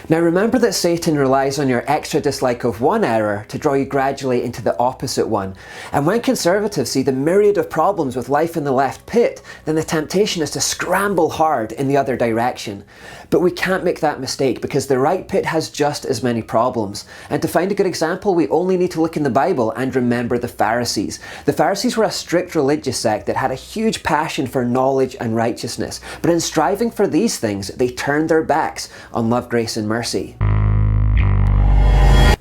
Now remember that Satan relies on your extra dislike of one error to draw you gradually into the opposite one. And when conservatives see the myriad of problems with life in the left pit, then the temptation is to scramble hard in the other direction. But we can't make that mistake because the right pit has just as many problems. And to find a good example, we only need to look in the Bible and remember the Pharisees. The Pharisees were a strict religious sect that had a huge passion for knowledge and righteousness. But in striving for these things, they turned their backs on love, grace, and mercy.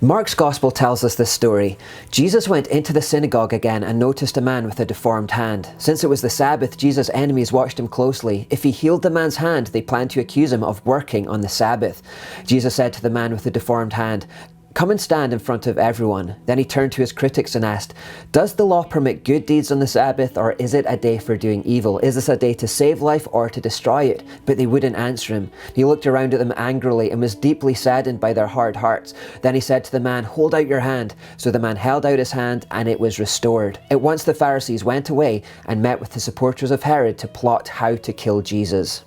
Mark's Gospel tells us this story. Jesus went into the synagogue again and noticed a man with a deformed hand. Since it was the Sabbath, Jesus' enemies watched him closely. If he healed the man's hand, they planned to accuse him of working on the Sabbath. Jesus said to the man with the deformed hand, "Come and stand in front of everyone." Then he turned to his critics and asked, "Does the law permit good deeds on the Sabbath, or is it a day for doing evil? Is this a day to save life or to destroy it?" But they wouldn't answer him. He looked around at them angrily and was deeply saddened by their hard hearts. Then he said to the man, "Hold out your hand." So the man held out his hand and it was restored. At once the Pharisees went away and met with the supporters of Herod to plot how to kill Jesus.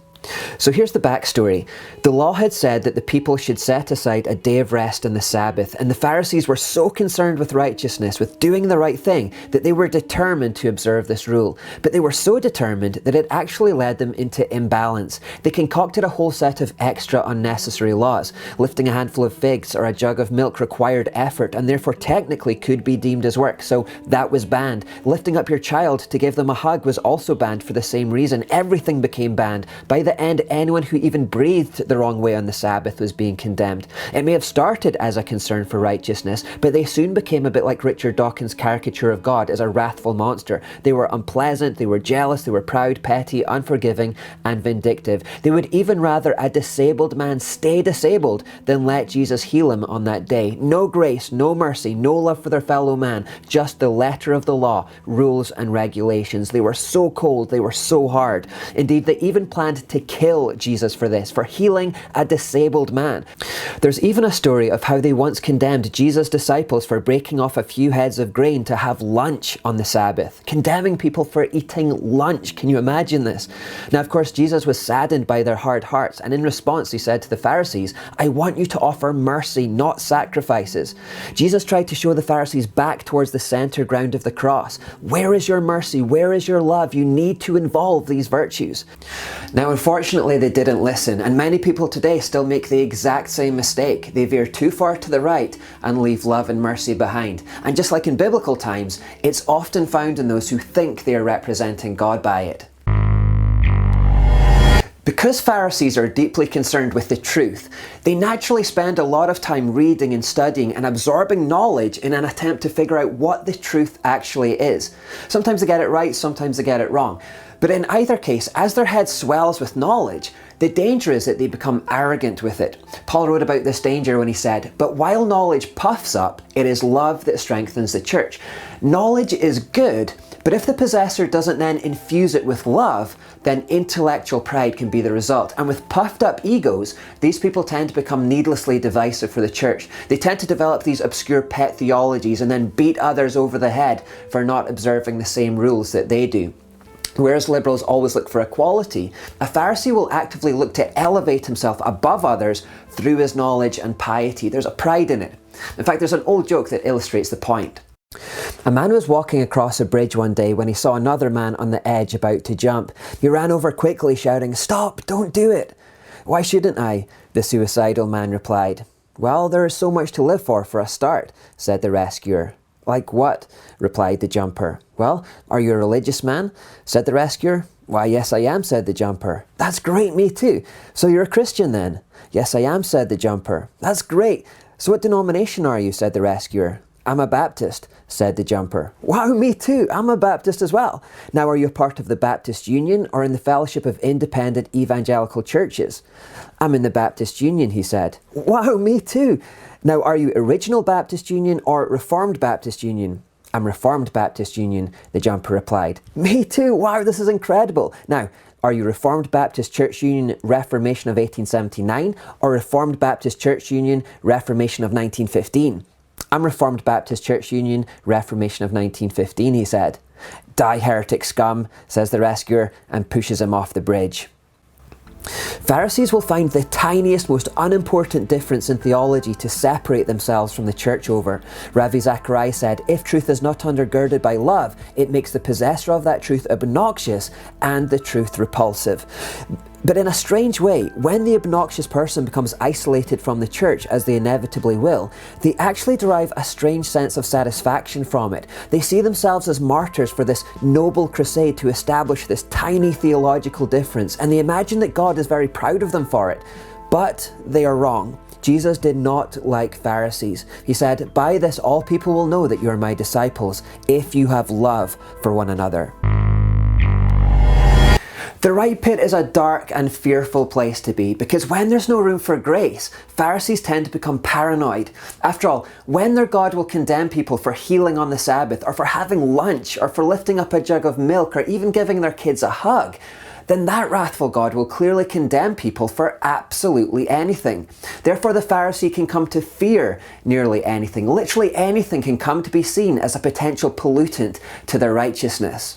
So here's the backstory. The law had said that the people should set aside a day of rest on the Sabbath, and the Pharisees were so concerned with righteousness, with doing the right thing, that they were determined to observe this rule. But they were so determined that it actually led them into imbalance. They concocted a whole set of extra unnecessary laws. Lifting a handful of figs or a jug of milk required effort and therefore technically could be deemed as work, so that was banned. Lifting up your child to give them a hug was also banned for the same reason. Everything became banned. By the end, anyone who even breathed the wrong way on the Sabbath was being condemned. It may have started as a concern for righteousness, but they soon became a bit like Richard Dawkins' caricature of God as a wrathful monster. They were unpleasant, they were jealous, they were proud, petty, unforgiving, and vindictive. They would even rather a disabled man stay disabled than let Jesus heal him on that day. No grace, no mercy, no love for their fellow man, just the letter of the law, rules and regulations. They were so cold, they were so hard. Indeed, they even planned to kill Jesus for this, for healing a disabled man. There's even a story of how they once condemned Jesus' disciples for breaking off a few heads of grain to have lunch on the Sabbath, condemning people for eating lunch. Can you imagine this? Now, of course, Jesus was saddened by their hard hearts, and in response, he said to the Pharisees, "I want you to offer mercy, not sacrifices." Jesus tried to show the Pharisees back towards the center ground of the cross. Where is your mercy? Where is your love? You need to involve these virtues. Now, unfortunately, they didn't listen, and many people today still make the exact same mistake. They veer too far to the right and leave love and mercy behind. And just like in biblical times, it's often found in those who think they are representing God by it. Because Pharisees are deeply concerned with the truth, they naturally spend a lot of time reading and studying and absorbing knowledge in an attempt to figure out what the truth actually is. Sometimes they get it right, sometimes they get it wrong. But in either case, as their head swells with knowledge, the danger is that they become arrogant with it. Paul wrote about this danger when he said, "But while knowledge puffs up, it is love that strengthens the church." Knowledge is good, but if the possessor doesn't then infuse it with love, then intellectual pride can be the result. And with puffed up egos, these people tend to become needlessly divisive for the church. They tend to develop these obscure pet theologies and then beat others over the head for not observing the same rules that they do. Whereas liberals always look for equality, a Pharisee will actively look to elevate himself above others through his knowledge and piety. There's a pride in it. In fact, there's an old joke that illustrates the point. A man was walking across a bridge one day when he saw another man on the edge about to jump. He ran over quickly, shouting, "Stop, don't do it." "Why shouldn't I?" the suicidal man replied. "Well, there is so much to live for a start," said the rescuer. "Like what?" replied the jumper. "Well, are you a religious man?" said the rescuer. "Why, yes I am," said the jumper. "That's great, me too. So you're a Christian then?" "Yes I am," said the jumper. "That's great. So what denomination are you?" said the rescuer. "I'm a Baptist," said the jumper. "Wow, me too. I'm a Baptist as well. Now, are you a part of the Baptist Union or in the Fellowship of Independent Evangelical Churches?" "I'm in the Baptist Union," he said. "Wow, me too. Now, are you Original Baptist Union or Reformed Baptist Union?" "I'm Reformed Baptist Union," the jumper replied. "Me too. Wow, this is incredible. Now, are you Reformed Baptist Church Union Reformation of 1879 or Reformed Baptist Church Union Reformation of 1915? "I'm Reformed Baptist Church Union Reformation of 1915, he said. "Die, heretic scum," says the rescuer and pushes him off the bridge. Pharisees will find the tiniest, most unimportant difference in theology to separate themselves from the church over. Ravi Zacharias said, "If truth is not undergirded by love, it makes the possessor of that truth obnoxious and the truth repulsive." But in a strange way, when the obnoxious person becomes isolated from the church, as they inevitably will, they actually derive a strange sense of satisfaction from it. They see themselves as martyrs for this noble crusade to establish this tiny theological difference, and they imagine that God is very proud of them for it. But they are wrong. Jesus did not like Pharisees. He said, "By this all people will know that you are my disciples, if you have love for one another." The right pit is a dark and fearful place to be, because when there's no room for grace, Pharisees tend to become paranoid. After all, when their God will condemn people for healing on the Sabbath, or for having lunch, or for lifting up a jug of milk, or even giving their kids a hug, then that wrathful God will clearly condemn people for absolutely anything. Therefore, the Pharisee can come to fear nearly anything. Literally anything can come to be seen as a potential pollutant to their righteousness.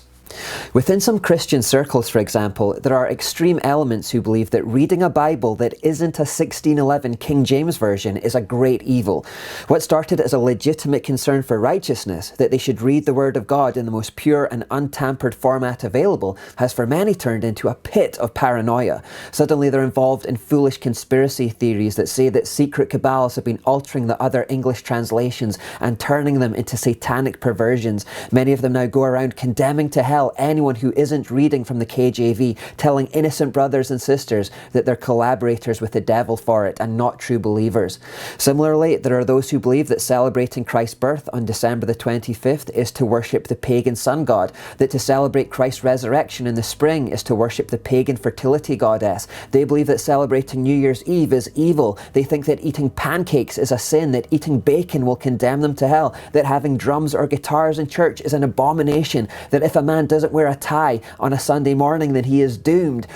Within some Christian circles, for example, there are extreme elements who believe that reading a Bible that isn't a 1611 King James Version is a great evil. What started as a legitimate concern for righteousness, that they should read the Word of God in the most pure and untampered format available, has for many turned into a pit of paranoia. Suddenly they're involved in foolish conspiracy theories that say that secret cabals have been altering the other English translations and turning them into satanic perversions. Many of them now go around condemning to hell anyone who isn't reading from the KJV, telling innocent brothers and sisters that they're collaborators with the devil for it and not true believers. Similarly, there are those who believe that celebrating Christ's birth on December the 25th is to worship the pagan sun god, that to celebrate Christ's resurrection in the spring is to worship the pagan fertility goddess. They believe that celebrating New Year's Eve is evil. They think that eating pancakes is a sin, that eating bacon will condemn them to hell, that having drums or guitars in church is an abomination, that if a man doesn't wear a tie on a Sunday morning, then he is doomed.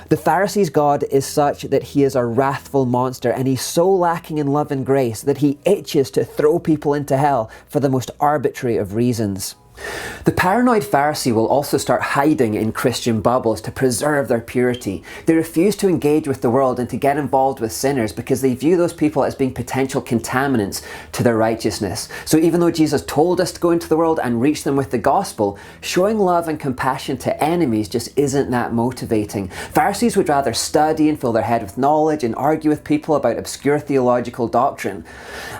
The Pharisees' God is such that he is a wrathful monster, and he's so lacking in love and grace that he itches to throw people into hell for the most arbitrary of reasons. The paranoid Pharisee will also start hiding in Christian bubbles to preserve their purity. They refuse to engage with the world and to get involved with sinners because they view those people as being potential contaminants to their righteousness. So even though Jesus told us to go into the world and reach them with the gospel, showing love and compassion to enemies just isn't that motivating. Pharisees would rather study and fill their head with knowledge and argue with people about obscure theological doctrine.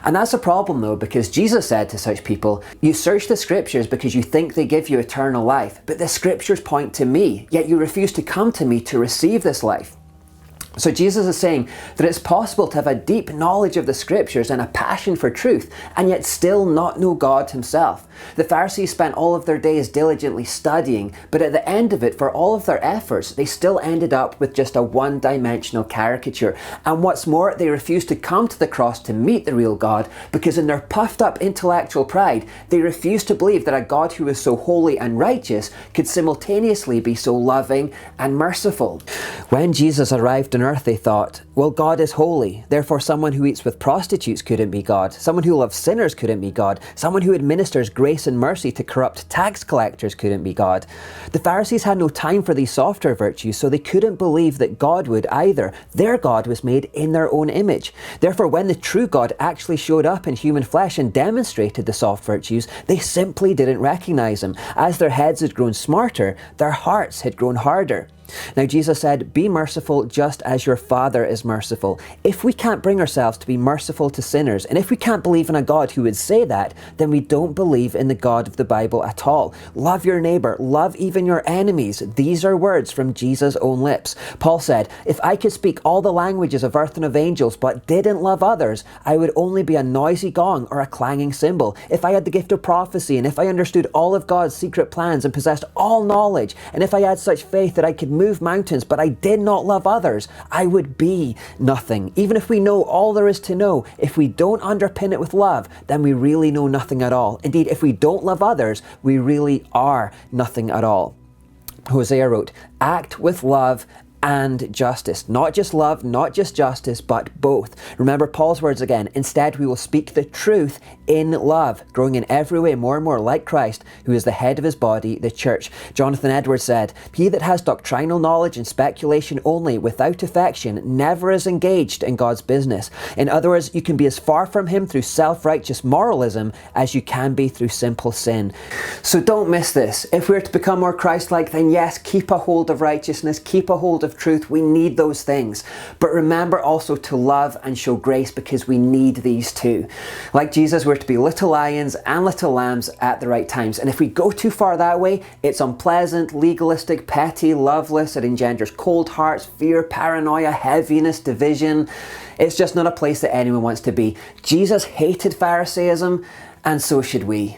And that's a problem though, because Jesus said to such people, "You search the scriptures because you think they give you eternal life, but the scriptures point to me, yet you refuse to come to me to receive this life." So Jesus is saying that it's possible to have a deep knowledge of the scriptures and a passion for truth, and yet still not know God himself. The Pharisees spent all of their days diligently studying, but at the end of it, for all of their efforts, they still ended up with just a one-dimensional caricature. And what's more, they refused to come to the cross to meet the real God, because in their puffed up intellectual pride, they refused to believe that a God who is so holy and righteous could simultaneously be so loving and merciful. When Jesus arrived on earth, they thought, well, God is holy, therefore someone who eats with prostitutes couldn't be God, someone who loves sinners couldn't be God, someone who administers grace and mercy to corrupt tax collectors couldn't be God. The Pharisees had no time for these softer virtues, so they couldn't believe that God would either. Their God was made in their own image. Therefore, when the true God actually showed up in human flesh and demonstrated the soft virtues, they simply didn't recognize him. As their heads had grown smarter, their hearts had grown harder. Now Jesus said, "Be merciful just as your Father is merciful." If we can't bring ourselves to be merciful to sinners, and if we can't believe in a God who would say that, then we don't believe in the God of the Bible at all. Love your neighbor, love even your enemies. These are words from Jesus' own lips. Paul said, "If I could speak all the languages of earth and of angels, but didn't love others, I would only be a noisy gong or a clanging cymbal. If I had the gift of prophecy, and if I understood all of God's secret plans and possessed all knowledge, and if I had such faith that I could move mountains, but I did not love others, I would be nothing." Even if we know all there is to know, if we don't underpin it with love, then we really know nothing at all. Indeed, if we don't love others, we really are nothing at all. Hosea wrote, "Act with love and justice. Not just love, not just justice, but both. Remember Paul's words again. Instead, we will speak the truth in love, growing in every way more and more like Christ, who is the head of his body, the church. Jonathan Edwards said, "He that has doctrinal knowledge and speculation only, without affection, never is engaged in God's business." In other words, you can be as far from him through self-righteous moralism as you can be through simple sin. So don't miss this. If we're to become more Christ-like, then yes, keep a hold of righteousness, keep a hold of truth. We need those things. But remember also to love and show grace, because we need these too. Like Jesus, we're to be little lions and little lambs at the right times. And if we go too far that way, it's unpleasant, legalistic, petty, loveless. It engenders cold hearts, fear, paranoia, heaviness, division. It's just not a place that anyone wants to be. Jesus hated Pharisaism, and so should we.